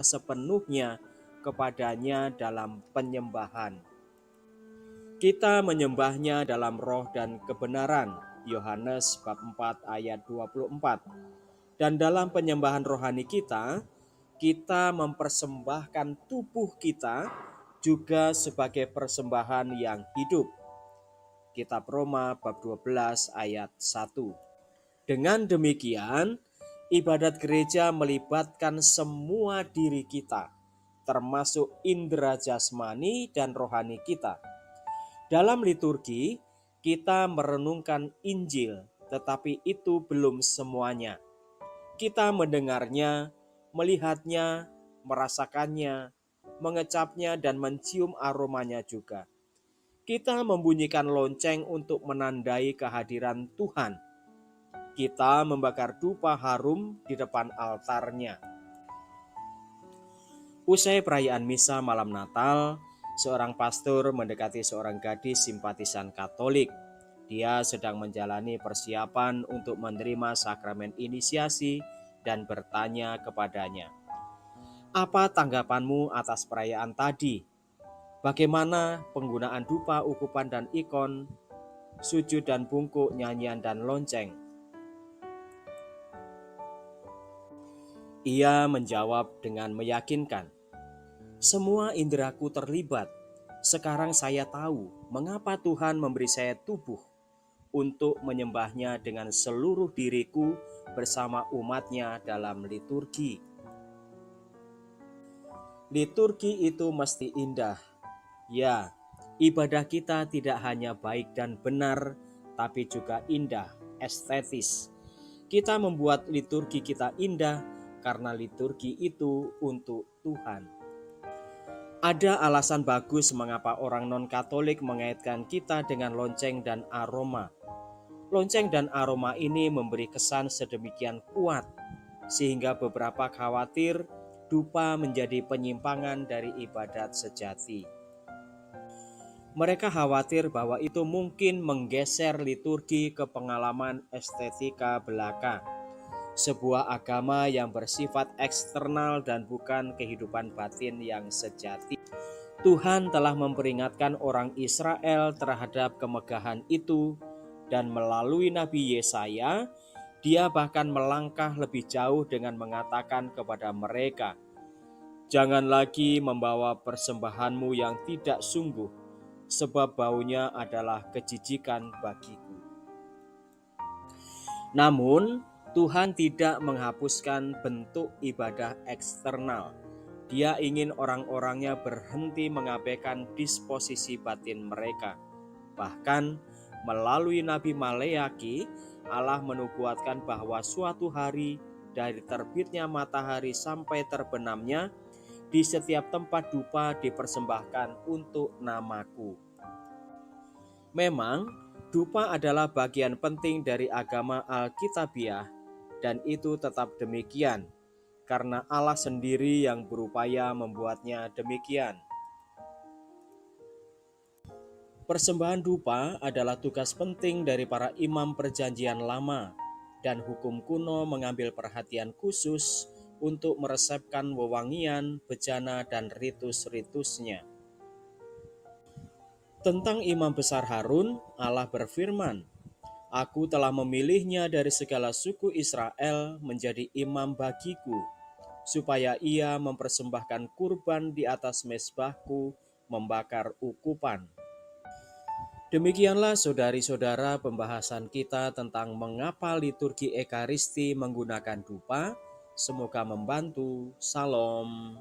sepenuhnya kepadanya dalam penyembahan. Kita menyembahnya dalam roh dan kebenaran. Yohanes bab 4 ayat 24. Dan dalam penyembahan rohani kita mempersembahkan tubuh kita juga sebagai persembahan yang hidup. Kitab Roma bab 12 ayat 1. Dengan demikian, ibadat gereja melibatkan semua diri kita, termasuk indera jasmani dan rohani kita. Dalam liturgi, kita merenungkan Injil, tetapi itu belum semuanya. Kita mendengarnya, melihatnya, merasakannya, mengecapnya, dan mencium aromanya juga. Kita membunyikan lonceng untuk menandai kehadiran Tuhan. Kita membakar dupa harum di depan altarnya. Usai perayaan misa malam Natal, seorang pastor mendekati seorang gadis simpatisan Katolik. Dia sedang menjalani persiapan untuk menerima sakramen inisiasi dan bertanya kepadanya, "Apa tanggapanmu atas perayaan tadi? Bagaimana penggunaan dupa, ukupan dan ikon, sujud dan bungkuk, nyanyian dan lonceng?" Ia menjawab dengan meyakinkan, "Semua inderaku terlibat. Sekarang saya tahu mengapa Tuhan memberi saya tubuh untuk menyembahnya dengan seluruh diriku bersama umatnya dalam liturgi." Liturgi itu mesti indah. Ya, ibadah kita tidak hanya baik dan benar, tapi juga indah, estetis. Kita membuat liturgi kita indah karena liturgi itu untuk Tuhan. Ada alasan bagus mengapa orang non-Katolik mengaitkan kita dengan lonceng dan aroma. Lonceng dan aroma ini memberi kesan sedemikian kuat, sehingga beberapa khawatir dupa menjadi penyimpangan dari ibadat sejati. Mereka khawatir bahwa itu mungkin menggeser liturgi ke pengalaman estetika belaka, sebuah agama yang bersifat eksternal dan bukan kehidupan batin yang sejati. Tuhan telah memperingatkan orang Israel terhadap kemegahan itu, dan melalui Nabi Yesaya, Dia bahkan melangkah lebih jauh dengan mengatakan kepada mereka, "Jangan lagi membawa persembahanmu yang tidak sungguh, sebab baunya adalah kejijikan bagiku." Namun, Tuhan tidak menghapuskan bentuk ibadah eksternal. Dia ingin orang-orangnya berhenti mengabaikan disposisi batin mereka. Bahkan, melalui Nabi Maleaki, Allah menubuatkan bahwa suatu hari dari terbitnya matahari sampai terbenamnya, di setiap tempat dupa dipersembahkan untuk namaku. Memang, dupa adalah bagian penting dari agama Alkitabiah, dan itu tetap demikian, karena Allah sendiri yang berupaya membuatnya demikian. Persembahan dupa adalah tugas penting dari para imam perjanjian lama, dan hukum kuno mengambil perhatian khusus untuk meresepkan wewangian, bejana, dan ritus-ritusnya. Tentang imam besar Harun, Allah berfirman, "Aku telah memilihnya dari segala suku Israel menjadi imam bagiku, supaya ia mempersembahkan kurban di atas mezbahku, membakar ukupan." Demikianlah saudari-saudara pembahasan kita tentang mengapa liturgi Ekaristi menggunakan dupa. Semoga membantu. Salam.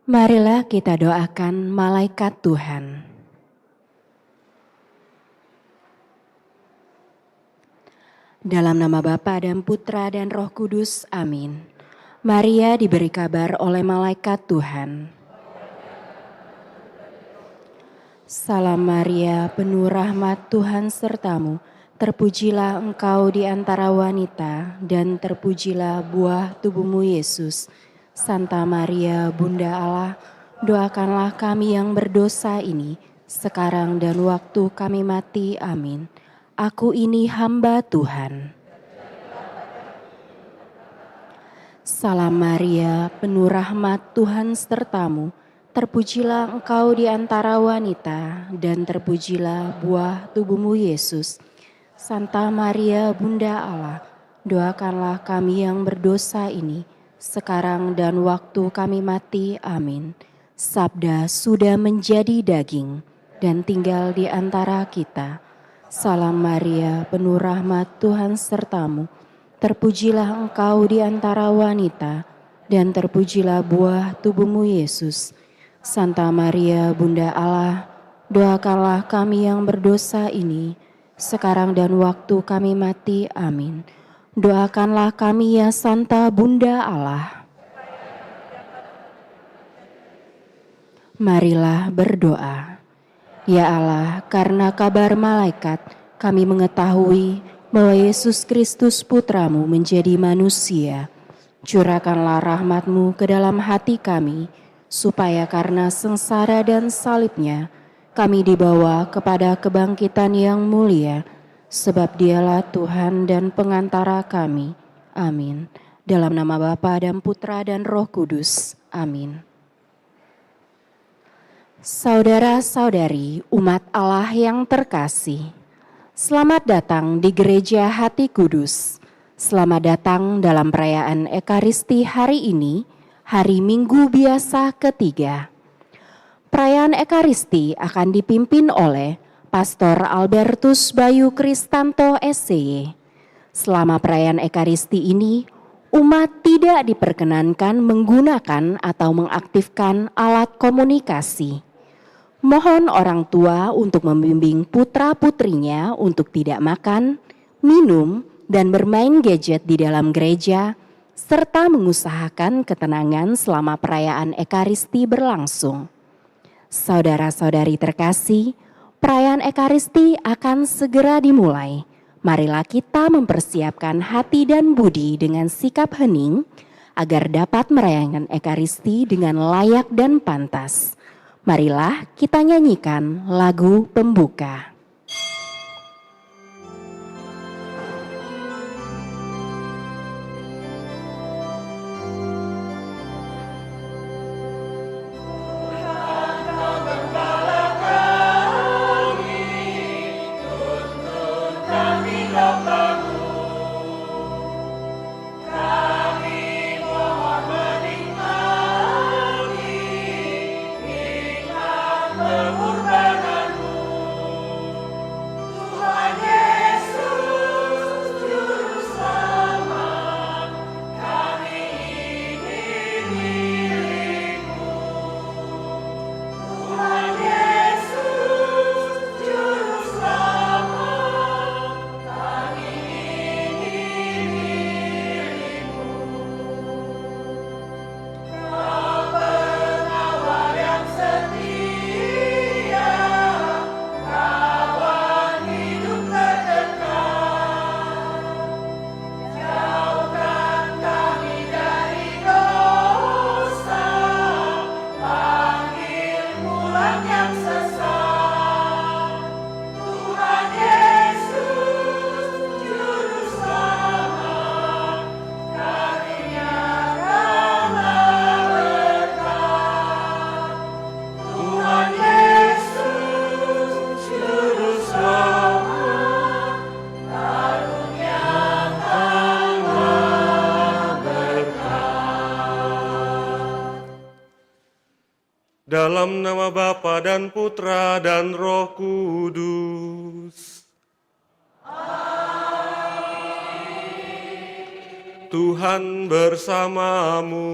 Marilah kita doakan malaikat Tuhan. Dalam nama Bapa dan Putra dan Roh Kudus, amin. Maria diberi kabar oleh malaikat Tuhan. Salam Maria, penuh rahmat Tuhan sertamu. Terpujilah engkau di antara wanita, dan terpujilah buah tubuhmu Yesus. Santa Maria, Bunda Allah, doakanlah kami yang berdosa ini, sekarang dan waktu kami mati. Amin. Aku ini hamba Tuhan. Salam Maria, penuh rahmat Tuhan sertamu. Terpujilah engkau di antara wanita, dan terpujilah buah tubuhmu Yesus. Santa Maria, Bunda Allah, doakanlah kami yang berdosa ini, sekarang dan waktu kami mati. Amin. Sabda sudah menjadi daging dan tinggal di antara kita. Salam Maria, penuh rahmat Tuhan sertamu. Terpujilah engkau di antara wanita, dan terpujilah buah tubuhmu Yesus. Santa Maria, Bunda Allah, doakanlah kami yang berdosa ini, sekarang dan waktu kami mati. Amin. Doakanlah kami ya Santa Bunda Allah. Marilah berdoa. Ya Allah, karena kabar malaikat kami mengetahui bahwa Yesus Kristus Putramu menjadi manusia. Curahkanlah rahmat-Mu ke dalam hati kami, supaya karena sengsara dan salibnya kami dibawa kepada kebangkitan yang mulia, sebab Dialah Tuhan dan pengantara kami. Amin. Dalam nama Bapa dan Putra dan Roh Kudus. Amin. Saudara-saudari umat Allah yang terkasih, selamat datang di Gereja Hati Kudus. Selamat datang dalam perayaan Ekaristi hari ini, hari Minggu biasa ketiga. Perayaan Ekaristi akan dipimpin oleh Pastor Albertus Bayu Kristanto SCY. Selama perayaan Ekaristi ini, umat tidak diperkenankan menggunakan atau mengaktifkan alat komunikasi. Mohon orang tua untuk membimbing putra-putrinya untuk tidak makan, minum, dan bermain gadget di dalam gereja, serta mengusahakan ketenangan selama perayaan Ekaristi berlangsung. Saudara-saudari terkasih, perayaan Ekaristi akan segera dimulai. Marilah kita mempersiapkan hati dan budi dengan sikap hening, agar dapat merayakan Ekaristi dengan layak dan pantas. Marilah kita nyanyikan lagu pembuka. Dalam nama Bapa dan Putra dan Roh Kudus. Tuhan bersamamu.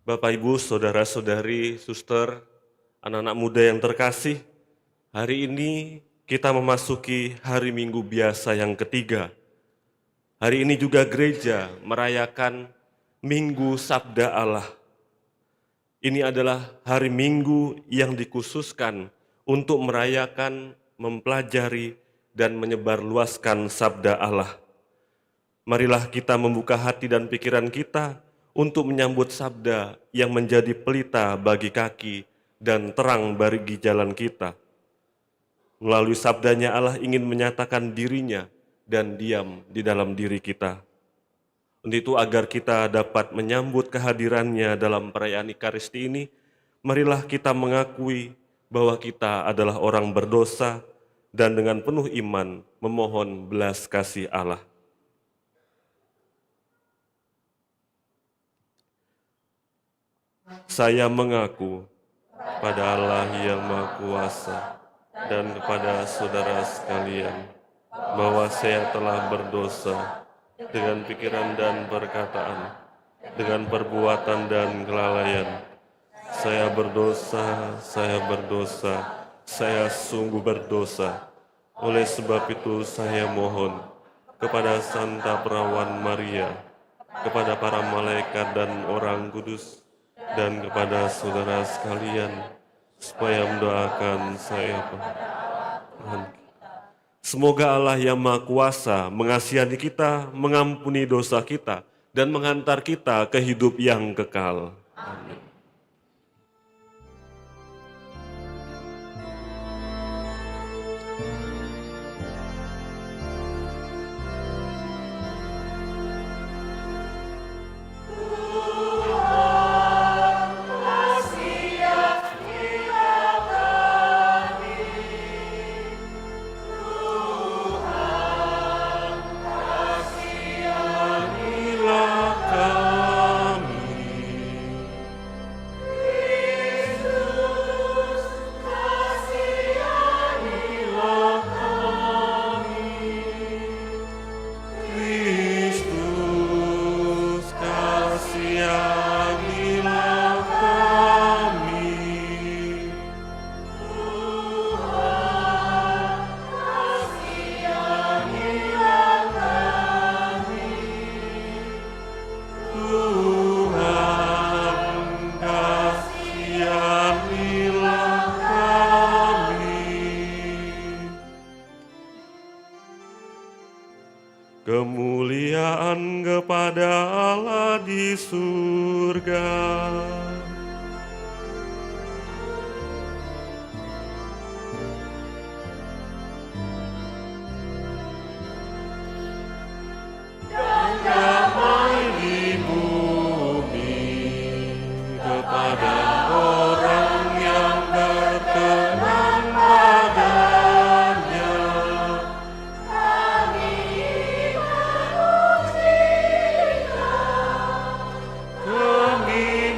Bapak, Ibu, Saudara-saudari, Suster, anak-anak muda yang terkasih, hari ini kita memasuki hari Minggu biasa yang ketiga. Hari ini juga gereja merayakan Minggu Sabda Allah. Ini adalah hari Minggu yang dikhususkan untuk merayakan, mempelajari, dan menyebarluaskan Sabda Allah. Marilah kita membuka hati dan pikiran kita untuk menyambut sabda yang menjadi pelita bagi kaki dan terang bagi jalan kita. Melalui sabdanya Allah ingin menyatakan dirinya dan diam di dalam diri kita. Untuk itu agar kita dapat menyambut kehadirannya dalam perayaan Ekaristi ini, marilah kita mengakui bahwa kita adalah orang berdosa dan dengan penuh iman memohon belas kasih Allah. Saya mengaku pada Allah yang Maha Kuasa dan kepada saudara sekalian bahwa saya telah berdosa dengan pikiran dan perkataan, dengan perbuatan dan kelalaian. Saya berdosa, saya sungguh berdosa. Oleh sebab itu saya mohon kepada Santa Perawan Maria, kepada para malaikat dan orang kudus, dan kepada saudara sekalian, supaya mendoakan saya. Semoga Allah yang Maha Kuasa mengasihani kita, mengampuni dosa kita, dan menghantar kita ke hidup yang kekal. Amin. Kemuliaan kepada Allah di surga. Dan damai di bumi kepada orang yang berkenan padanya. Kami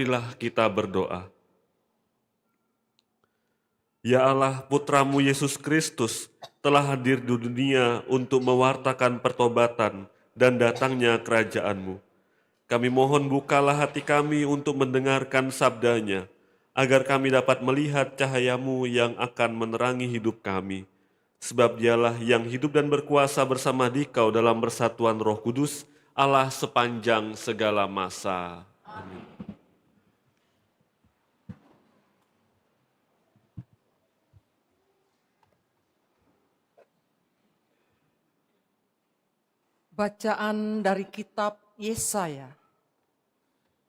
marilah kita berdoa. Ya Allah, Putramu Yesus Kristus telah hadir di dunia untuk mewartakan pertobatan dan datangnya kerajaan-Mu. Kami mohon bukalah hati kami untuk mendengarkan sabda-Nya, agar kami dapat melihat cahaya-Mu yang akan menerangi hidup kami. Sebab Dialah yang hidup dan berkuasa bersama Dikau dalam persatuan Roh Kudus, Allah sepanjang segala masa. Amin. Bacaan dari kitab Yesaya.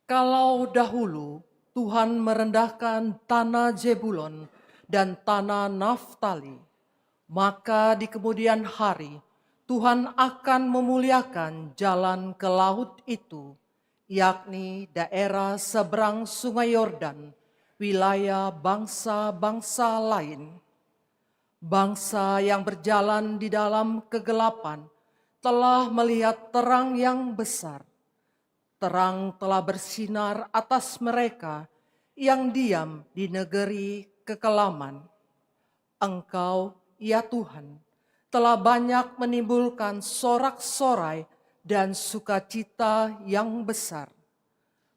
Kalau dahulu Tuhan merendahkan tanah Zebulon dan tanah Naftali, maka di kemudian hari Tuhan akan memuliakan jalan ke laut itu, yakni daerah seberang Sungai Yordan, wilayah bangsa-bangsa lain. Bangsa yang berjalan di dalam kegelapan telah melihat terang yang besar. Terang telah bersinar atas mereka yang diam di negeri kekelaman. Engkau, ya Tuhan, telah banyak menimbulkan sorak-sorai dan sukacita yang besar.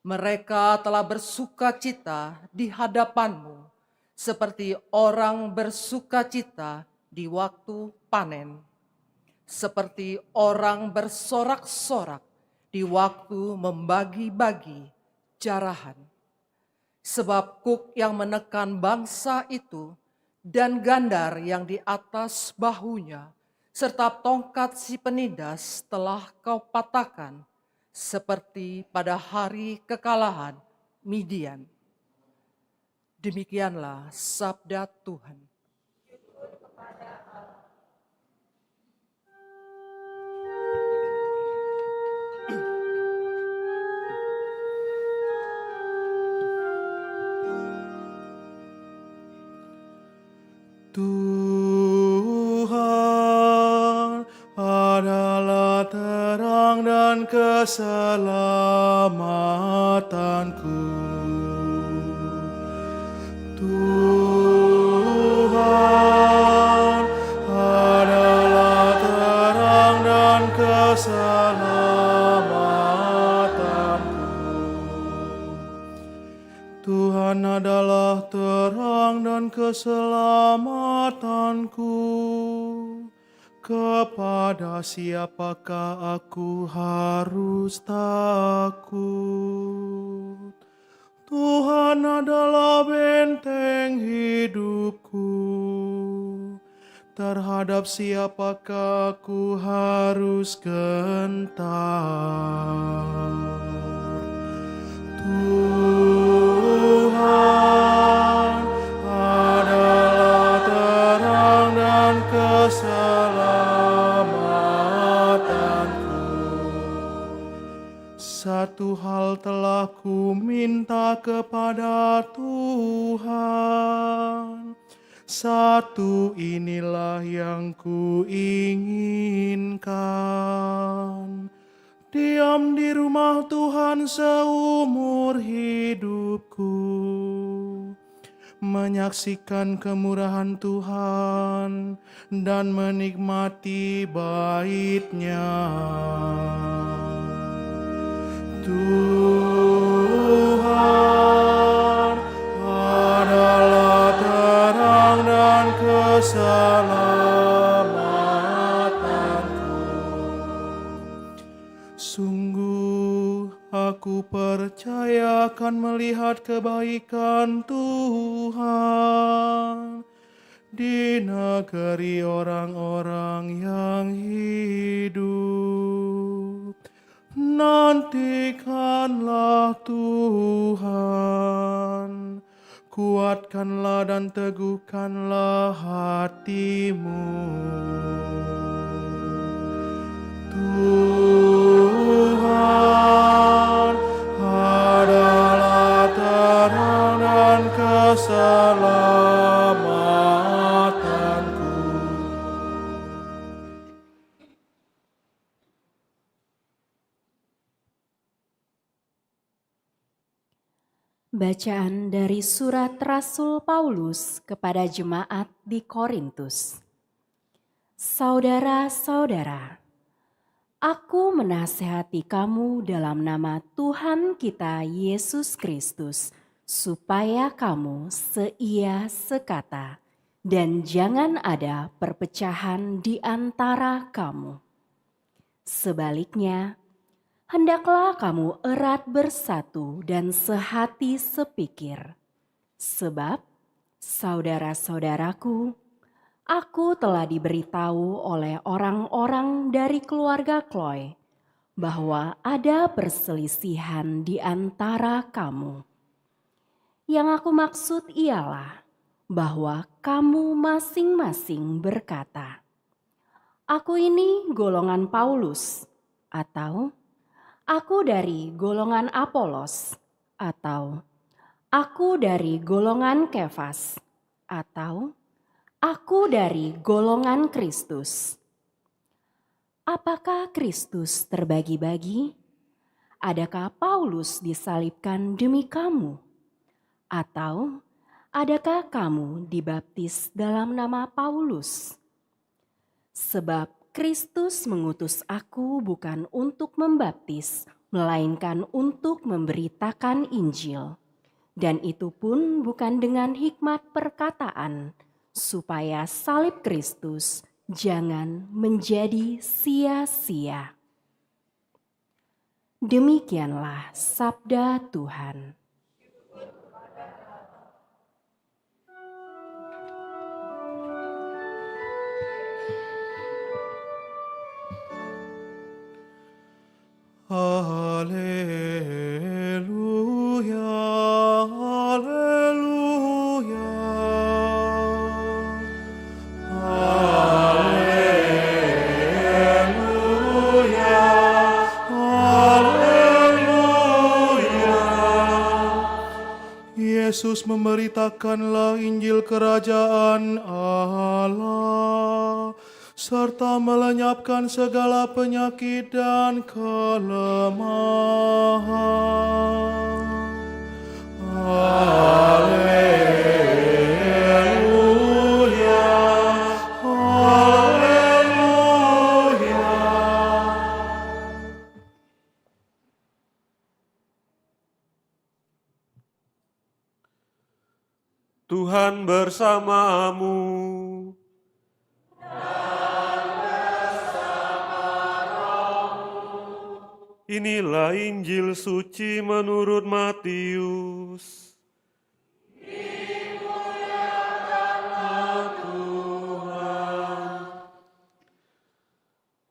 Mereka telah bersukacita di hadapan-Mu, seperti orang bersukacita di waktu panen. Seperti orang bersorak-sorak di waktu membagi-bagi jarahan. Sebab kuk yang menekan bangsa itu dan gandar yang di atas bahunya, serta tongkat si penindas telah Kau patahkan, seperti pada hari kekalahan Midian. Demikianlah sabda Tuhan. Tuhan adalah terang dan keselamatanku. Tuhan adalah terang dan keselamatanku. Tuhan adalah terang dan keselamatanku. Kepada siapakah aku harus takut? Tuhan adalah benteng hidupku. Terhadap siapakah aku harus gentar? Tuhan adalah terang dan keselamatanku. Satu hal telah ku minta kepada Tuhan, satu inilah yang ku inginkan, diam di rumah Tuhan seumur hidupku, menyaksikan kemurahan Tuhan dan menikmati bait-Nya. Tuhan adalah terang dan keselamatanku. Sungguh aku percaya akan melihat kebaikan Tuhan di negeri orang-orang yang hidup. Nantikanlah Tuhan, kuatkanlah dan teguhkanlah hatimu. Tuhan adalah terang dan keselamatanku. Bacaan dari surat Rasul Paulus kepada jemaat di Korintus. Saudara-saudara, aku menasihati kamu dalam nama Tuhan kita Yesus Kristus, supaya kamu seia sekata, dan jangan ada perpecahan di antara kamu. Sebaliknya, hendaklah kamu erat bersatu dan sehati sepikir. Sebab, saudara-saudaraku, aku telah diberitahu oleh orang-orang dari keluarga Chloe bahwa ada perselisihan di antara kamu. Yang aku maksud ialah bahwa kamu masing-masing berkata, "Aku ini golongan Paulus," atau "Aku dari golongan Apolos," atau "Aku dari golongan Kefas," atau "Aku dari golongan Kristus." Apakah Kristus terbagi-bagi? Adakah Paulus disalibkan demi kamu? Atau adakah kamu dibaptis dalam nama Paulus? Sebab Kristus mengutus aku bukan untuk membaptis, melainkan untuk memberitakan Injil. Dan itu pun bukan dengan hikmat perkataan, supaya salib Kristus jangan menjadi sia-sia. Demikianlah sabda Tuhan. Haleluya, haleluya. Haleluya, haleluya. Yesus memberitakanlah Injil Kerajaan Allah, serta melenyapkan segala penyakit dan kelemahan. Haleluya, haleluya. Tuhan bersamamu. Inilah Injil suci menurut Matius.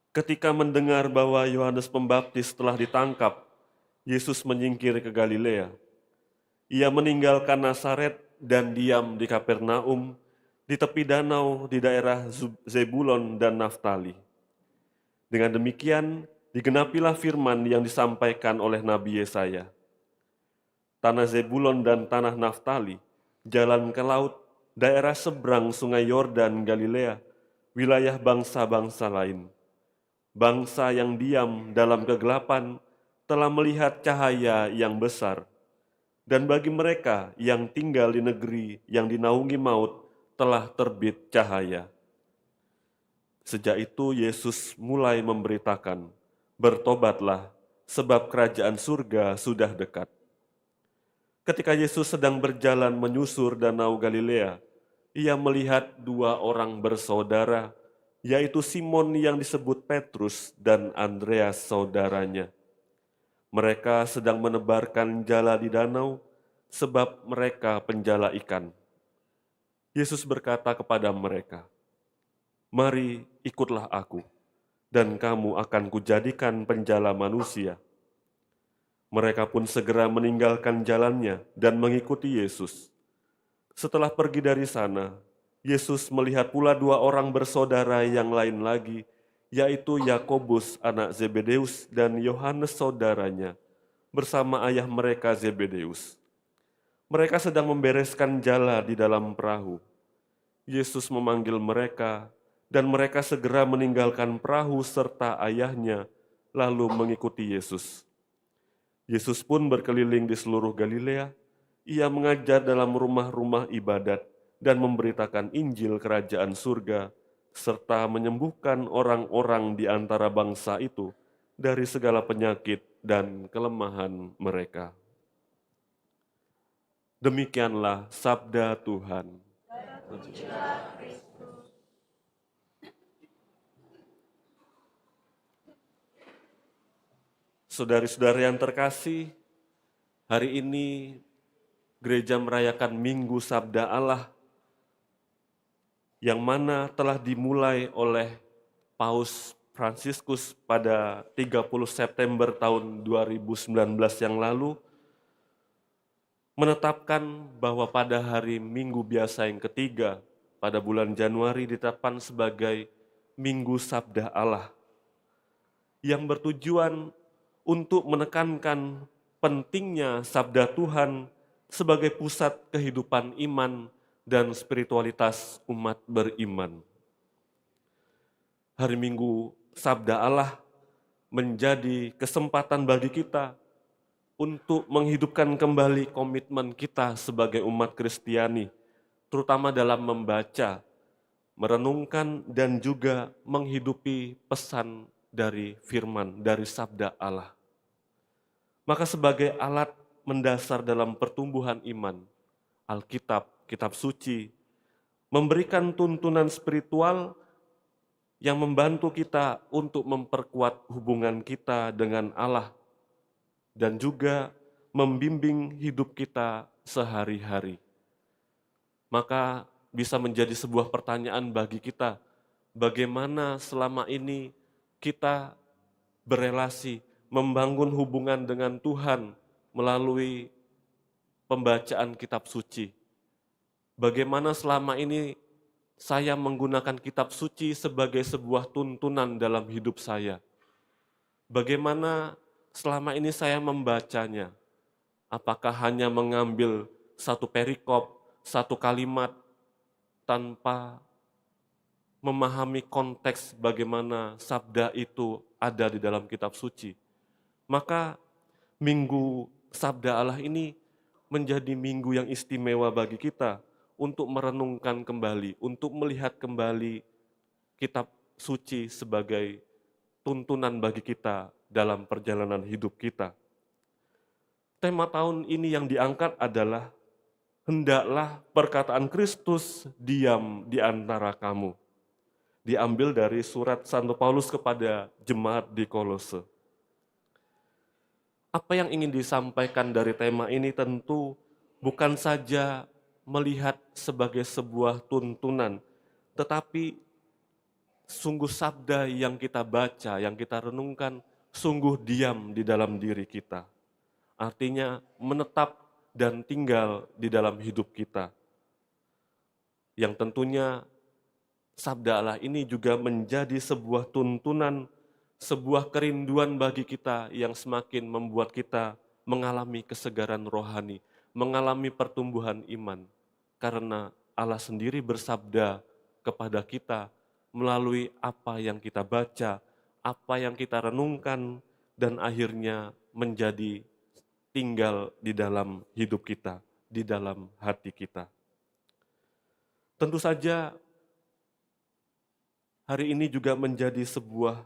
Ketika mendengar bahwa Yohanes Pembaptis telah ditangkap, Yesus menyingkir ke Galilea. Ia meninggalkan Nazaret dan diam di Kapernaum, di tepi danau di daerah Zebulon dan Naftali. Dengan demikian, digenapilah firman yang disampaikan oleh Nabi Yesaya. Tanah Zebulon dan tanah Naftali, jalan ke laut, daerah seberang sungai Yordan Galilea, wilayah bangsa-bangsa lain. Bangsa yang diam dalam kegelapan telah melihat cahaya yang besar. Dan bagi mereka yang tinggal di negeri yang dinaungi maut telah terbit cahaya. Sejak itu Yesus mulai memberitakan, "Bertobatlah, sebab kerajaan surga sudah dekat." Ketika Yesus sedang berjalan menyusur danau Galilea, ia melihat dua orang bersaudara, yaitu Simon yang disebut Petrus dan Andreas saudaranya. Mereka sedang menebarkan jala di danau, sebab mereka penjala ikan. Yesus berkata kepada mereka, "Mari ikutlah aku, dan kamu akan kujadikan penjala manusia." Mereka pun segera meninggalkan jalannya dan mengikuti Yesus. Setelah pergi dari sana, Yesus melihat pula dua orang bersaudara yang lain lagi, yaitu Yakobus anak Zebedeus dan Yohanes saudaranya, bersama ayah mereka Zebedeus. Mereka sedang membereskan jala di dalam perahu. Yesus memanggil mereka, dan mereka segera meninggalkan perahu serta ayahnya, lalu mengikuti Yesus. Yesus pun berkeliling di seluruh Galilea. Ia mengajar dalam rumah-rumah ibadat dan memberitakan Injil kerajaan surga, serta menyembuhkan orang-orang di antara bangsa itu dari segala penyakit dan kelemahan mereka. Demikianlah sabda Tuhan. Saudari-saudari yang terkasih, hari ini gereja merayakan Minggu Sabda Allah yang mana telah dimulai oleh Paus Fransiskus pada 30 September tahun 2019 yang lalu, menetapkan bahwa pada hari Minggu biasa yang ketiga pada bulan Januari ditetapkan sebagai Minggu Sabda Allah yang bertujuan untuk menekankan pentingnya sabda Tuhan sebagai pusat kehidupan iman dan spiritualitas umat beriman. Hari Minggu Sabda Allah menjadi kesempatan bagi kita untuk menghidupkan kembali komitmen kita sebagai umat Kristiani, terutama dalam membaca, merenungkan, dan juga menghidupi pesan dari firman, dari sabda Allah. Maka sebagai alat mendasar dalam pertumbuhan iman, Alkitab, kitab suci, memberikan tuntunan spiritual yang membantu kita untuk memperkuat hubungan kita dengan Allah dan juga membimbing hidup kita sehari-hari. Maka bisa menjadi sebuah pertanyaan bagi kita, bagaimana selama ini kita berelasi, membangun hubungan dengan Tuhan melalui pembacaan kitab suci. Bagaimana selama ini saya menggunakan kitab suci sebagai sebuah tuntunan dalam hidup saya. Bagaimana selama ini saya membacanya. Apakah hanya mengambil satu perikop, satu kalimat, tanpa memahami konteks bagaimana sabda itu ada di dalam kitab suci. Maka Minggu Sabda Allah ini menjadi minggu yang istimewa bagi kita untuk merenungkan kembali, untuk melihat kembali kitab suci sebagai tuntunan bagi kita dalam perjalanan hidup kita. Tema tahun ini yang diangkat adalah hendaklah perkataan Kristus diam di antara kamu. Diambil dari surat Santo Paulus kepada jemaat di Kolose. Apa yang ingin disampaikan dari tema ini tentu bukan saja melihat sebagai sebuah tuntunan, tetapi sungguh sabda yang kita baca, yang kita renungkan, sungguh diam di dalam diri kita. Artinya menetap dan tinggal di dalam hidup kita. Yang tentunya sabda Allah ini juga menjadi sebuah tuntunan, sebuah kerinduan bagi kita yang semakin membuat kita mengalami kesegaran rohani, mengalami pertumbuhan iman. Karena Allah sendiri bersabda kepada kita melalui apa yang kita baca, apa yang kita renungkan, dan akhirnya menjadi tinggal di dalam hidup kita, di dalam hati kita. Tentu saja hari ini juga menjadi sebuah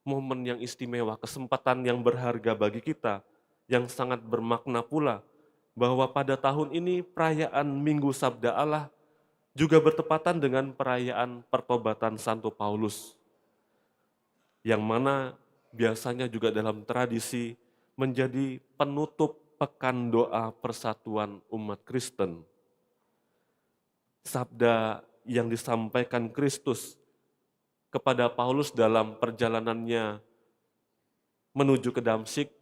momen yang istimewa, kesempatan yang berharga bagi kita, yang sangat bermakna pula, bahwa pada tahun ini perayaan Minggu Sabda Allah juga bertepatan dengan perayaan pertobatan Santo Paulus, yang mana biasanya juga dalam tradisi menjadi penutup pekan doa persatuan umat Kristen. Sabda yang disampaikan Kristus kepada Paulus dalam perjalanannya menuju ke Damsyik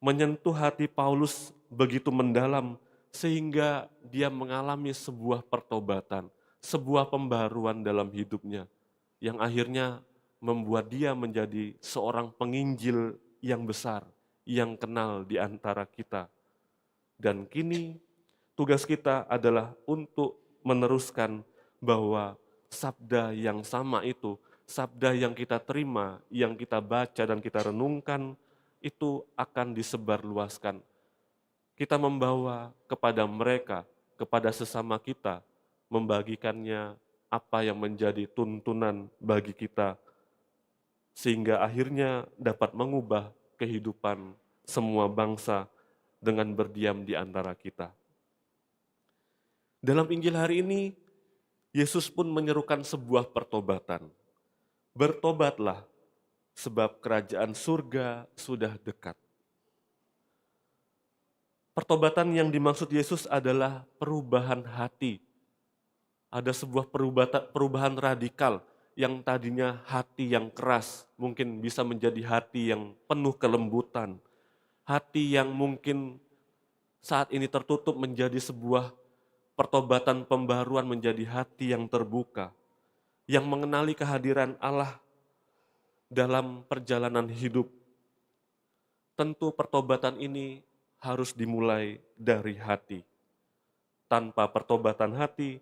menyentuh hati Paulus begitu mendalam sehingga dia mengalami sebuah pertobatan, sebuah pembaruan dalam hidupnya yang akhirnya membuat dia menjadi seorang penginjil yang besar, yang kenal di antara kita. Dan kini tugas kita adalah untuk meneruskan bahwa sabda yang sama itu, sabda yang kita terima, yang kita baca dan kita renungkan, itu akan disebarluaskan. kita membawa kepada mereka, kepada sesama kita, membagikannya apa yang menjadi tuntunan bagi kita, sehingga akhirnya dapat mengubah kehidupan semua bangsa dengan berdiam di antara kita. Dalam Injil hari ini, Yesus pun menyerukan sebuah pertobatan. Bertobatlah, sebab kerajaan surga sudah dekat. Pertobatan yang dimaksud Yesus adalah perubahan hati. Ada sebuah perubahan radikal yang tadinya hati yang keras, mungkin bisa menjadi hati yang penuh kelembutan. Hati yang mungkin saat ini tertutup menjadi sebuah pertobatan pembaruan menjadi hati yang terbuka, yang mengenali kehadiran Allah dalam perjalanan hidup. Tentu pertobatan ini harus dimulai dari hati. Tanpa pertobatan hati,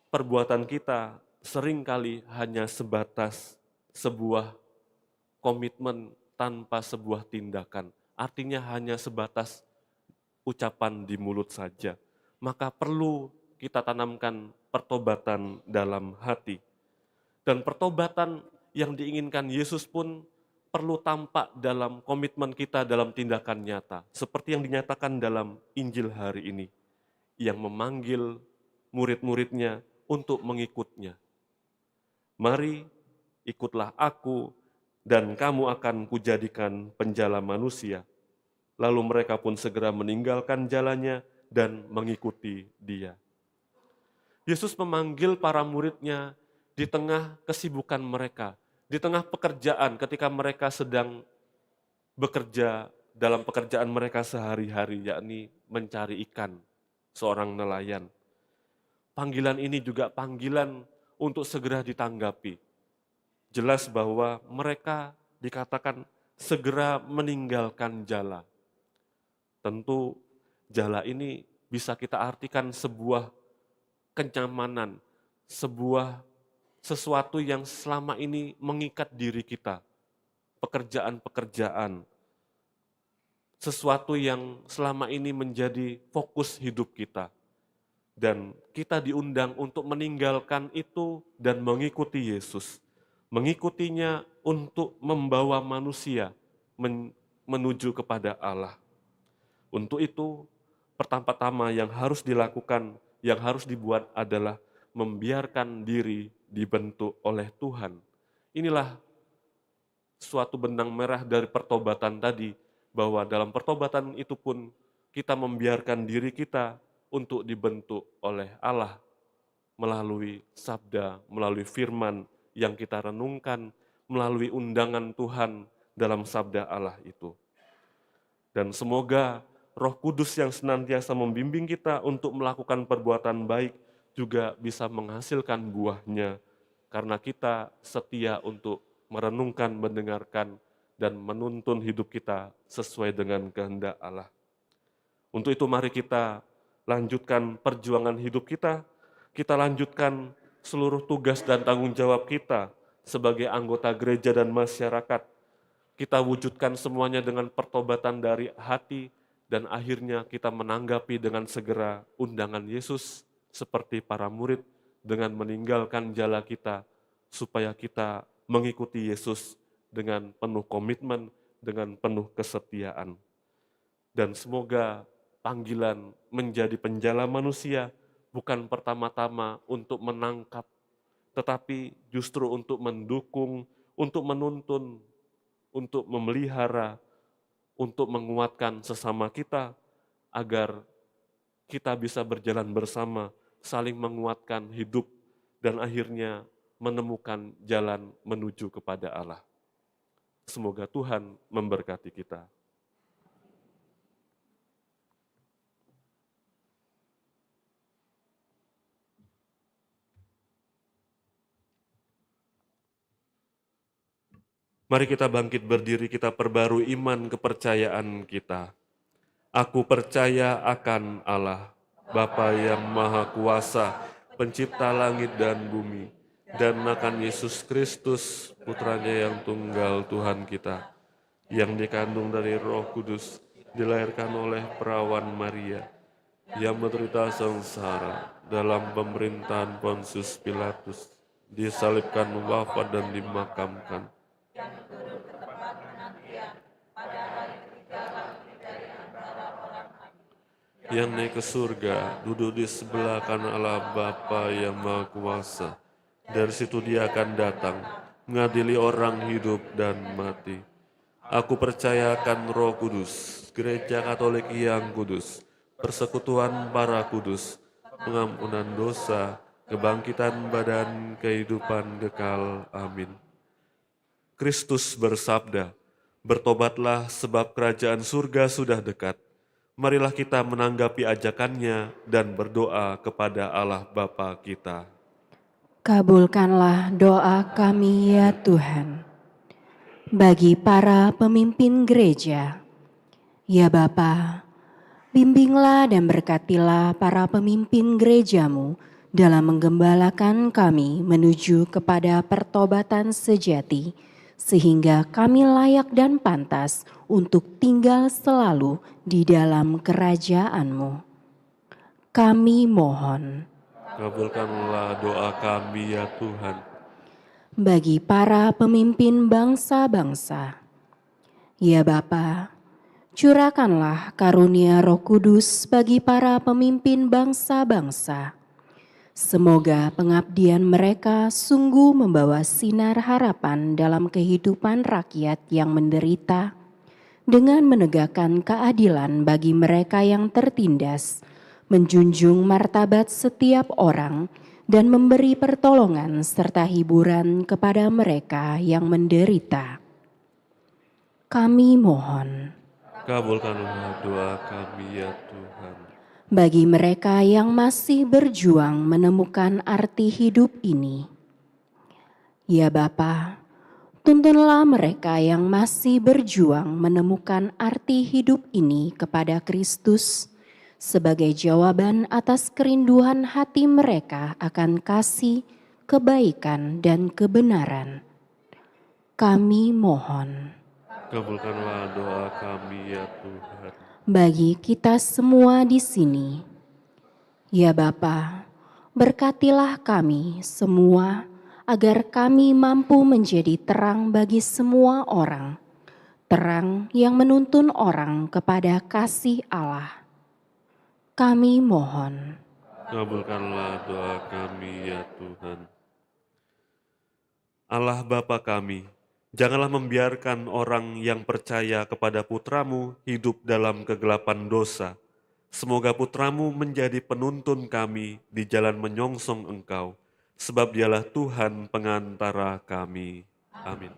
perbuatan kita seringkali hanya sebatas sebuah komitmen tanpa sebuah tindakan. Artinya hanya sebatas ucapan di mulut saja. Maka perlu kita tanamkan pertobatan dalam hati. Dan pertobatan yang diinginkan Yesus pun perlu tampak dalam komitmen kita dalam tindakan nyata. Seperti yang dinyatakan dalam Injil hari ini. Yang memanggil murid-muridnya untuk mengikutnya. Mari ikutlah aku dan kamu akan kujadikan penjala manusia. Lalu mereka pun segera meninggalkan jalannya dan mengikuti dia. Yesus memanggil para muridnya di tengah kesibukan mereka, di tengah pekerjaan ketika mereka sedang bekerja dalam pekerjaan mereka sehari-hari, yakni mencari ikan, seorang nelayan. Panggilan ini juga panggilan untuk segera ditanggapi. Jelas bahwa mereka dikatakan segera meninggalkan jala. Tentu jala ini bisa kita artikan sebuah kenyamanan, sebuah sesuatu yang selama ini mengikat diri kita, pekerjaan-pekerjaan, sesuatu yang selama ini menjadi fokus hidup kita. Dan kita diundang untuk meninggalkan itu dan mengikuti Yesus. Mengikutinya untuk membawa manusia menuju kepada Allah. Untuk itu, pertama-tama yang harus dilakukan, yang harus dibuat adalah membiarkan diri dibentuk oleh Tuhan. Inilah suatu benang merah dari pertobatan tadi, bahwa dalam pertobatan itu pun kita membiarkan diri kita untuk dibentuk oleh Allah melalui sabda, melalui firman yang kita renungkan, melalui undangan Tuhan dalam sabda Allah itu. Dan semoga Roh Kudus yang senantiasa membimbing kita untuk melakukan perbuatan baik juga bisa menghasilkan buahnya, karena kita setia untuk merenungkan, mendengarkan, dan menuntun hidup kita sesuai dengan kehendak Allah. Untuk itu mari kita lanjutkan perjuangan hidup kita lanjutkan seluruh tugas dan tanggung jawab kita sebagai anggota gereja dan masyarakat. Kita wujudkan semuanya dengan pertobatan dari hati, dan akhirnya kita menanggapi dengan segera undangan Yesus seperti para murid dengan meninggalkan jala kita, supaya kita mengikuti Yesus dengan penuh komitmen, dengan penuh kesetiaan. Dan semoga panggilan menjadi penjala manusia bukan pertama-tama untuk menangkap, tetapi justru untuk mendukung, untuk menuntun, untuk memelihara, untuk menguatkan sesama kita, agar kita bisa berjalan bersama, saling menguatkan hidup, dan akhirnya menemukan jalan menuju kepada Allah. Semoga Tuhan memberkati kita. Mari kita bangkit berdiri, kita perbarui iman kepercayaan kita. Aku percaya akan Allah, Bapa yang Maha Kuasa, Pencipta langit dan bumi, dan akan Yesus Kristus, Putranya yang tunggal Tuhan kita, yang dikandung dari Roh Kudus, dilahirkan oleh perawan Maria, yang menderita sengsara dalam pemerintahan Pontius Pilatus, disalibkan, wafat dan dimakamkan. Yang naik ke surga, duduk di sebelah kanan Allah Bapa yang Maha Kuasa. Dari situ Dia akan datang, mengadili orang hidup dan mati. Aku percayakan Roh Kudus, Gereja Katolik yang kudus, persekutuan para kudus, pengampunan dosa, kebangkitan badan, kehidupan kekal. Amin. Kristus bersabda, "Bertobatlah sebab kerajaan surga sudah dekat." Marilah kita menanggapi ajakannya dan berdoa kepada Allah Bapa kita. Kabulkanlah doa kami ya Tuhan. Bagi para pemimpin gereja, ya Bapa, bimbinglah dan berkatilah para pemimpin gerejamu dalam menggembalakan kami menuju kepada pertobatan sejati, sehingga kami layak dan pantas untuk tinggal selalu di dalam kerajaan-Mu. Kami mohon, Kabulkanlah doa kami ya Tuhan. bagi para pemimpin bangsa-bangsa, ya Bapa, curahkanlah karunia Roh Kudus bagi para pemimpin bangsa-bangsa. Semoga pengabdian mereka sungguh membawa sinar harapan dalam kehidupan rakyat yang menderita, dengan menegakkan keadilan bagi mereka yang tertindas, menjunjung martabat setiap orang, dan memberi pertolongan serta hiburan kepada mereka yang menderita. Kami mohon, Kabulkanlah doa kami ya Tuhan. bagi mereka yang masih berjuang menemukan arti hidup ini. Ya Bapa, tuntunlah mereka yang masih berjuang menemukan arti hidup ini kepada Kristus sebagai jawaban atas kerinduan hati mereka akan kasih, kebaikan, dan kebenaran. Kami mohon, Kabulkanlah doa kami ya Tuhan. bagi kita semua di sini. Ya Bapa, berkatilah kami semua agar kami mampu menjadi terang bagi semua orang, terang yang menuntun orang kepada kasih Allah. Kami mohon, Kabulkanlah doa kami ya Tuhan. Allah Bapa kami, janganlah membiarkan orang yang percaya kepada Putra-Mu hidup dalam kegelapan dosa. Semoga Putra-Mu menjadi penuntun kami di jalan menyongsong Engkau, sebab Dialah Tuhan pengantara kami. Amin.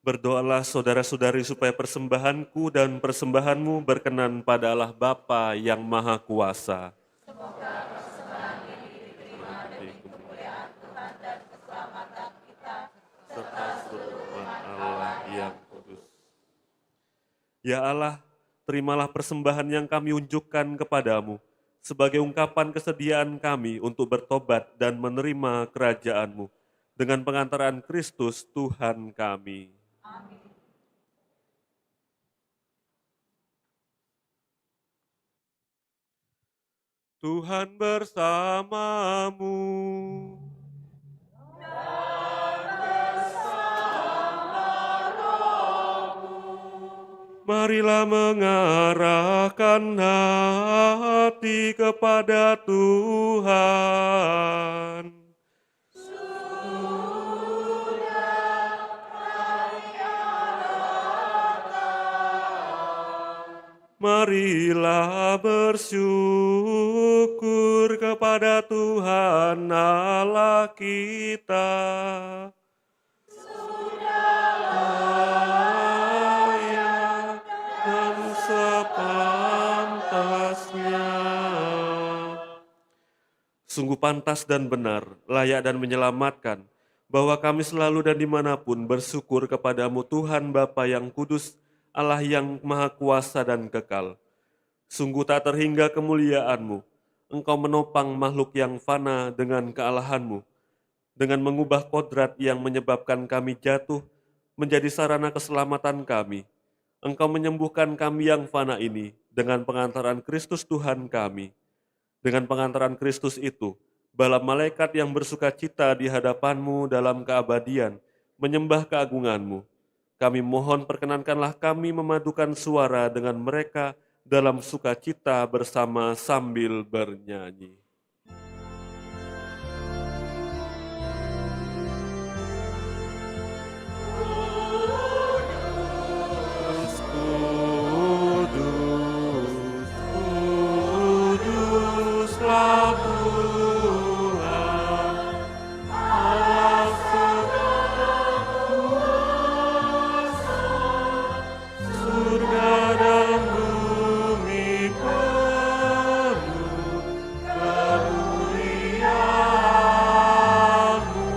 Berdoalah saudara-saudari supaya persembahanku dan persembahanmu berkenan pada Allah Bapa yang Maha Kuasa. Serta seluruh umat Allah yang kudus. Ya Allah, terimalah persembahan yang kami unjukkan kepadamu sebagai ungkapan kesediaan kami untuk bertobat dan menerima kerajaan-Mu dengan pengantaran Kristus Tuhan kami. Tuhan bersamamu. Marilah mengarahkan hati kepada Tuhan. Marilah bersyukur kepada Tuhan Allah kita. Layak dan sepantasnya. Sungguh pantas dan benar, layak dan menyelamatkan, bahwa kami selalu dan dimanapun bersyukur kepadamu Tuhan Bapa yang kudus, Allah yang maha kuasa dan kekal. Sungguh tak terhingga kemuliaan-Mu. Engkau menopang makhluk yang fana dengan kealahan-Mu, dengan mengubah kodrat yang menyebabkan kami jatuh menjadi sarana keselamatan kami. Engkau menyembuhkan kami yang fana ini dengan pengantaran Kristus Tuhan kami. Dengan pengantaran Kristus itu, bala malaikat yang bersuka cita di hadapan-Mu dalam keabadian menyembah keagungan-Mu. Kami mohon perkenankanlah kami memadukan suara dengan mereka dalam sukacita bersama sambil bernyanyi. Kudus, kudus, kuduslah Tuhan, Allah surga dan bumi penuh kemuliaan-Mu.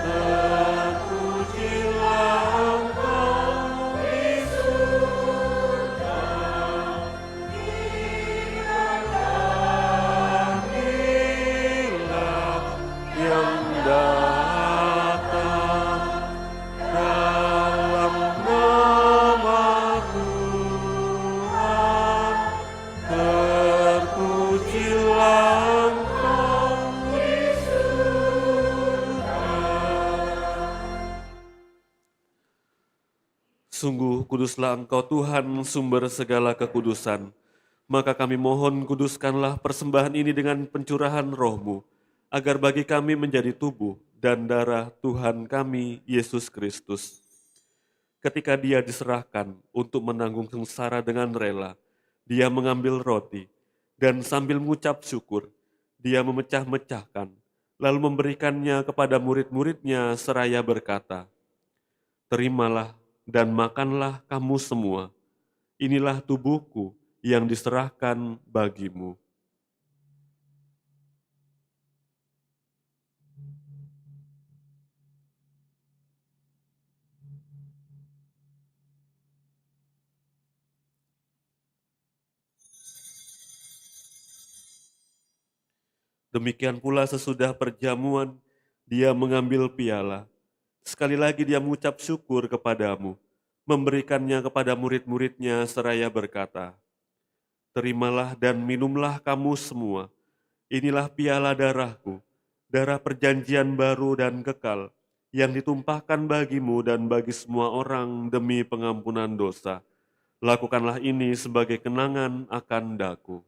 Terpujilah Engkau di surga, diberkatilah yang datang dalam nama Tuhan. Terpujilah Engkau di surga. Sungguh kuduslah Engkau Tuhan, sumber segala kekudusan. Maka kami mohon kuduskanlah persembahan ini dengan pencurahan roh-Mu, agar bagi kami menjadi tubuh dan darah Tuhan kami, Yesus Kristus. Ketika Dia diserahkan untuk menanggung sengsara dengan rela, Dia mengambil roti, dan sambil mengucap syukur, Dia memecah-mecahkan, lalu memberikannya kepada murid-muridnya seraya berkata, "Terimalah dan makanlah kamu semua. Inilah tubuhku yang diserahkan bagimu." Demikian pula sesudah perjamuan, Dia mengambil piala. Sekali lagi Dia mengucap syukur kepadamu, memberikannya kepada murid-muridnya seraya berkata, "Terimalah dan minumlah kamu semua. Inilah piala darahku, darah perjanjian baru dan kekal, yang ditumpahkan bagimu dan bagi semua orang demi pengampunan dosa. Lakukanlah ini sebagai kenangan akan daku."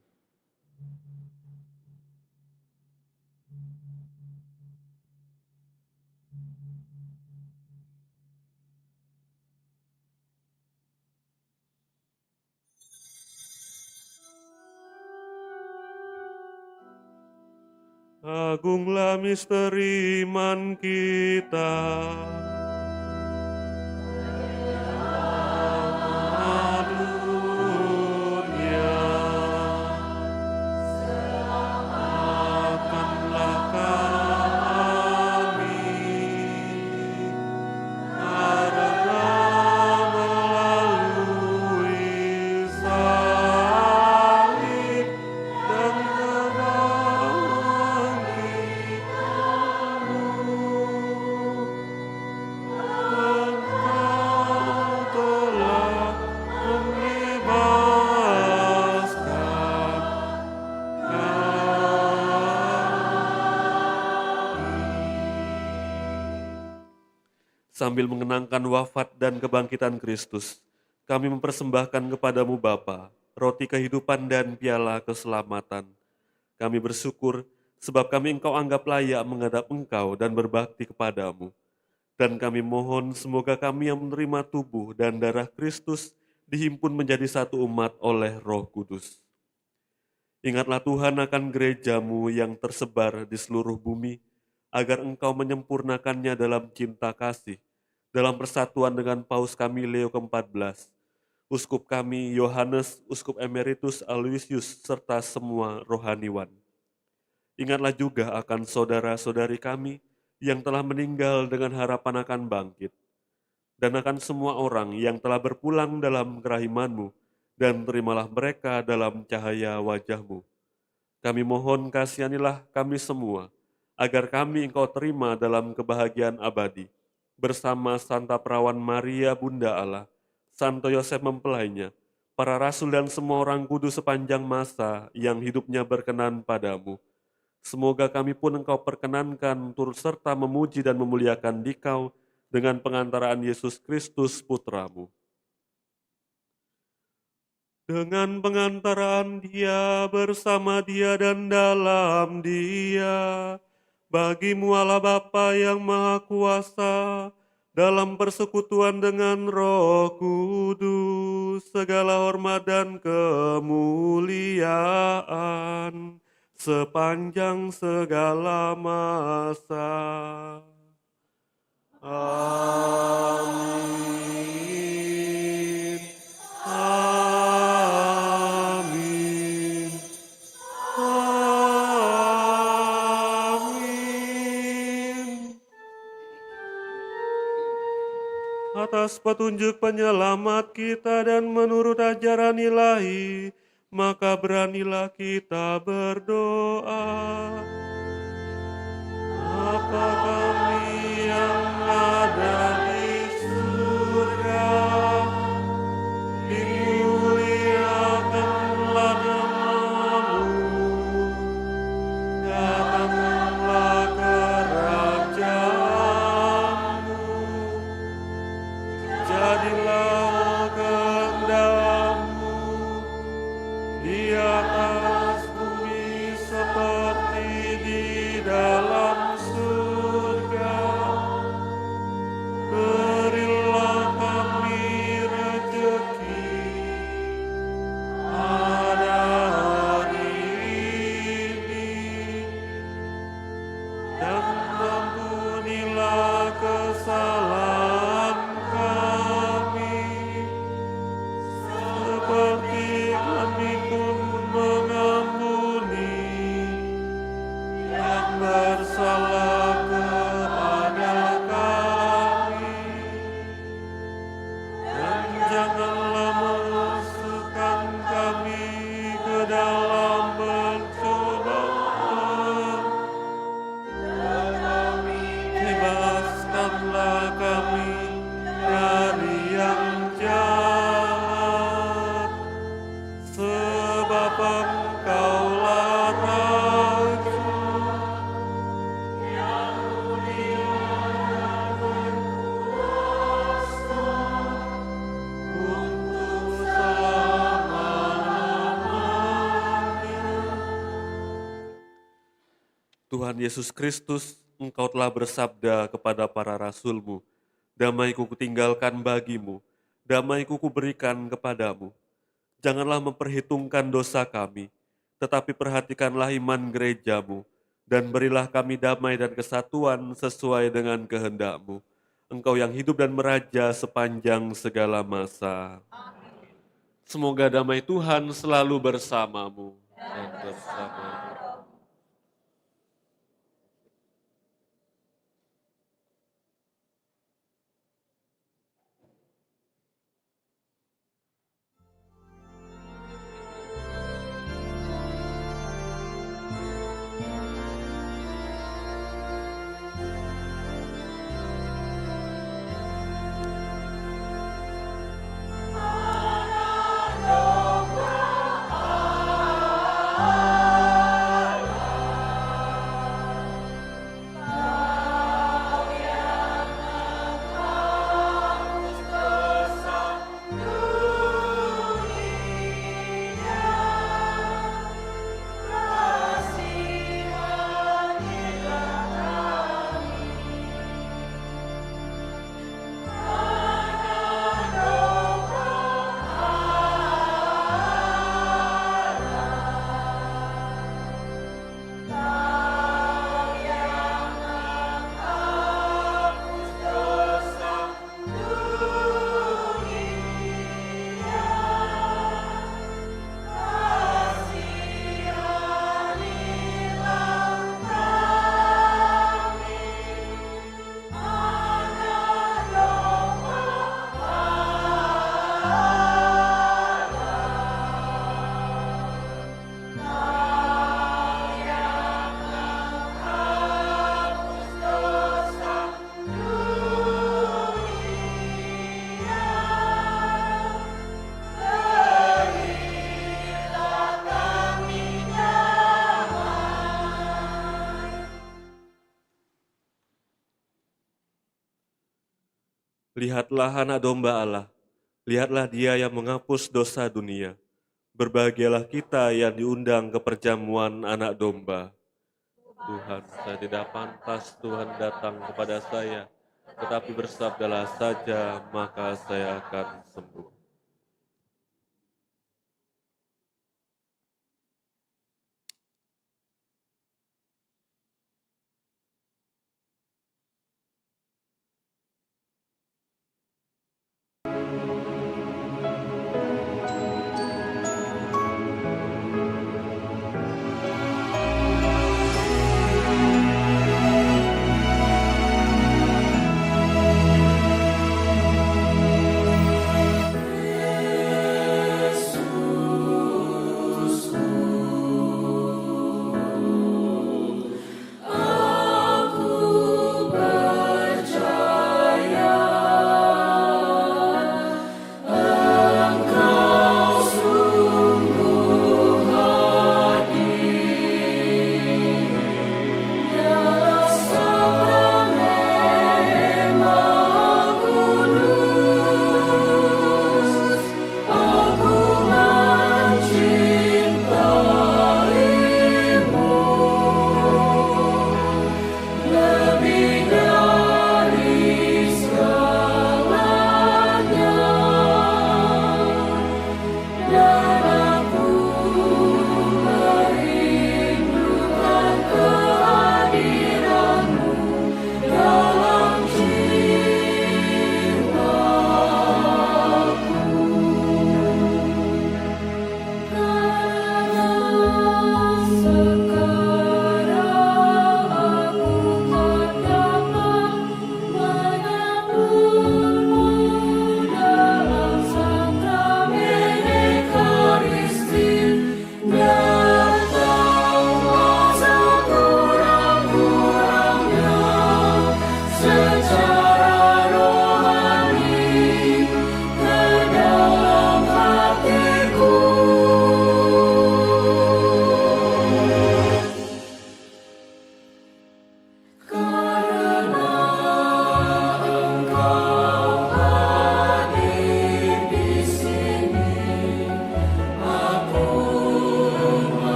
Agunglah misteri iman kita. sambil mengenangkan wafat dan kebangkitan Kristus, kami mempersembahkan kepadamu Bapa, roti kehidupan dan piala keselamatan. Kami bersyukur sebab kami Engkau anggap layak menghadap Engkau dan berbakti kepadamu. Dan kami mohon semoga kami yang menerima tubuh dan darah Kristus dihimpun menjadi satu umat oleh Roh Kudus. Ingatlah Tuhan akan gerejamu yang tersebar di seluruh bumi, agar Engkau menyempurnakannya dalam cinta kasih, dalam persatuan dengan Paus kami Leo ke-14, Uskup kami Yohanes, Uskup Emeritus Aloysius, serta semua rohaniwan. Ingatlah juga akan saudara-saudari kami yang telah meninggal dengan harapan akan bangkit, dan akan semua orang yang telah berpulang dalam kerahiman-Mu, dan terimalah mereka dalam cahaya wajah-Mu. Kami mohon kasihanilah kami semua, agar kami Engkau terima dalam kebahagiaan abadi, bersama Santa Perawan Maria Bunda Allah, Santo Yosef mempelainya, para rasul dan semua orang kudus sepanjang masa yang hidupnya berkenan padamu. Semoga kami pun Engkau perkenankan turut serta memuji dan memuliakan Dikau dengan pengantaraan Yesus Kristus Putramu. Dengan pengantaraan Dia, bersama Dia dan dalam Dia, bagimu Allah Bapa yang Maha Kuasa, dalam persekutuan dengan Roh Kudus, segala hormat dan kemuliaan sepanjang segala masa. Amin. Amin. Amin. Atas petunjuk penyelamat kita dan menurut ajaran ilahi, maka beranilah kita berdoa. Bapa kami yang ada di surga, dimuliakanlah nama-Mu, datanglah kerajaan-Mu, jadilah kehendak-Mu di atas bumi seperti di dalam surga. Berilah kami rezeki pada hari ini, dan ampunilah kesalahan kami, seperti kami pun mengampuni yang bersalah kepada kami. Dan janganlah masukkan kami ke dalam pencobaan, bebaskanlah kami dari yang jahat, sebab Engkaulah Raja yang mulia dan kuasa untuk selama-lamanya. Tuhan Yesus Kristus, Engkau telah bersabda kepada para rasul-Mu, damai-Ku kutinggalkan bagimu, damai-Ku kuberikan kepadamu. Janganlah memperhitungkan dosa kami, tetapi perhatikanlah iman gereja-Mu, dan berilah kami damai dan kesatuan sesuai dengan kehendak-Mu. Engkau yang hidup dan meraja sepanjang segala masa. Semoga damai Tuhan selalu bersamamu dan bersamamu. Lihatlah anak domba Allah, lihatlah dia yang menghapus dosa dunia. Berbahagialah kita yang diundang ke perjamuan anak domba. Tuhan, saya tidak pantas Tuhan datang kepada saya, tetapi bersabdalah saja, maka saya akan sembuh.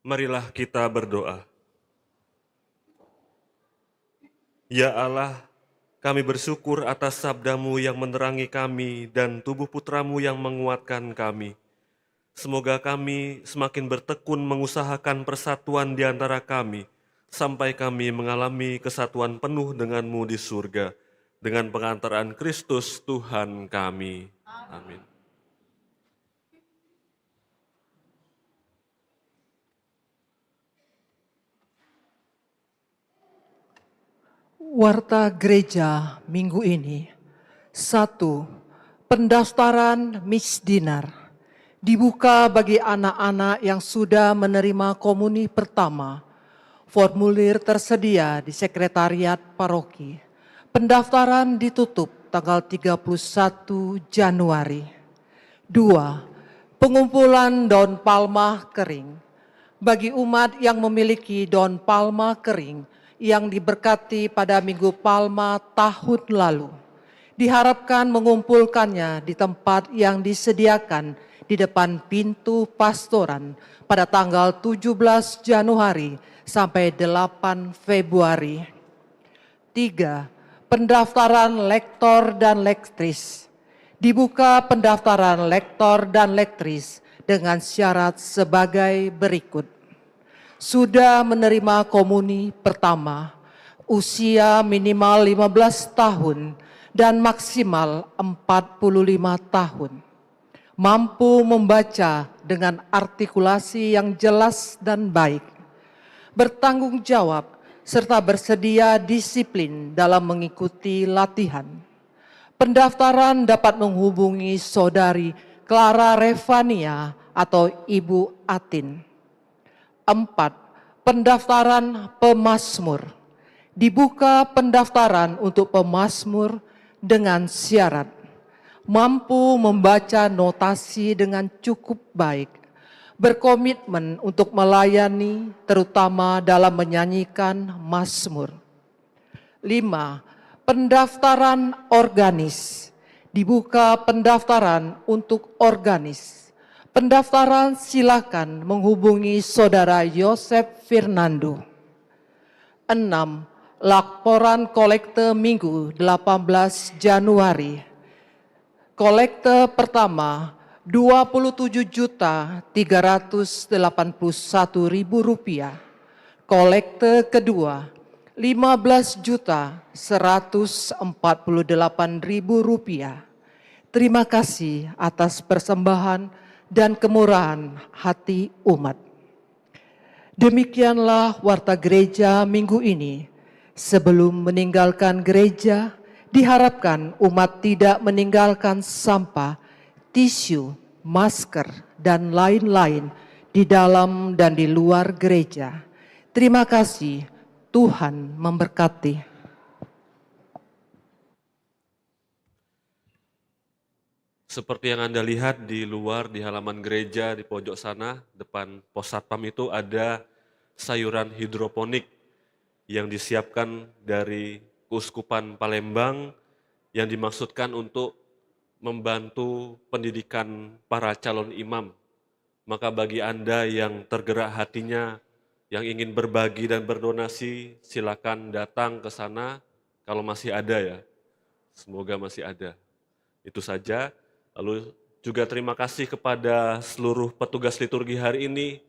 Marilah kita berdoa. Ya Allah, kami bersyukur atas sabda-Mu yang menerangi kami dan tubuh Putra-Mu yang menguatkan kami. Semoga kami semakin bertekun mengusahakan persatuan di antara kami, sampai kami mengalami kesatuan penuh dengan-Mu di surga, dengan pengantaran Kristus Tuhan kami. Amin. Warta gereja minggu ini. 1. Pendaftaran misdinar. Dibuka bagi anak-anak yang sudah menerima komuni pertama. Formulir tersedia di sekretariat paroki. Pendaftaran ditutup tanggal 31 Januari. 2. Pengumpulan daun palma kering. Bagi umat yang memiliki daun palma kering yang diberkati pada Minggu Palma tahun lalu, diharapkan mengumpulkannya di tempat yang disediakan di depan pintu pastoran pada tanggal 17 Januari sampai 8 Februari. 3. Pendaftaran lektor dan lektris. Dibuka pendaftaran lektor dan lektris dengan syarat sebagai berikut. Sudah menerima komuni pertama, usia minimal 15 tahun dan maksimal 45 tahun. Mampu membaca dengan artikulasi yang jelas dan baik. Bertanggung jawab serta bersedia disiplin dalam mengikuti latihan. Pendaftaran dapat menghubungi Saudari Clara Revania atau Ibu Atin. 4. Pendaftaran pemazmur. Dibuka pendaftaran untuk pemazmur dengan syarat mampu membaca notasi dengan cukup baik, berkomitmen untuk melayani terutama dalam menyanyikan mazmur. 5. Pendaftaran organis. Dibuka pendaftaran untuk organis. Pendaftaran silakan menghubungi Saudara Yosef Fernando. 6. Laporan kolekte Minggu 18 Januari. Kolekte pertama Rp27.381.000. Kolekte kedua Rp15.148.000. Terima kasih atas persembahan dan kemurahan hati umat. Demikianlah warta gereja minggu ini. Sebelum meninggalkan gereja, diharapkan umat tidak meninggalkan sampah, tisu, masker, dan lain-lain di dalam dan di luar gereja. Terima kasih, Tuhan memberkati. Seperti yang Anda lihat di luar, di halaman gereja, di pojok sana, depan pos satpam itu ada sayuran hidroponik yang disiapkan dari Keuskupan Palembang yang dimaksudkan untuk membantu pendidikan para calon imam. Maka bagi Anda yang tergerak hatinya, yang ingin berbagi dan berdonasi, silakan datang ke sana kalau masih ada ya. Semoga masih ada. Itu saja. Lalu juga terima kasih kepada seluruh petugas liturgi hari ini,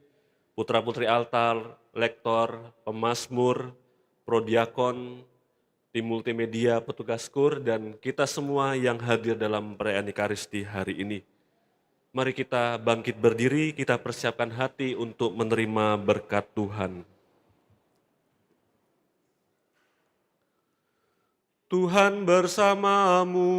putra-putri altar, lektor, pemazmur, prodiakon, tim multimedia, petugas kur, dan kita semua yang hadir dalam perayaan Ekaristi hari ini. Mari kita bangkit berdiri, kita persiapkan hati untuk menerima berkat Tuhan. Tuhan bersamamu.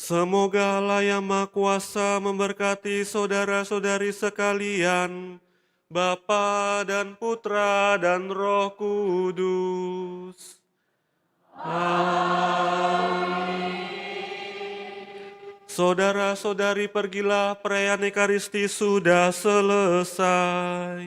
Semoga Allah yang Maha Kuasa memberkati saudara-saudari sekalian, Bapa dan Putra dan Roh Kudus. Amin. Saudara-saudari, pergilah, perayaan Ekaristi sudah selesai.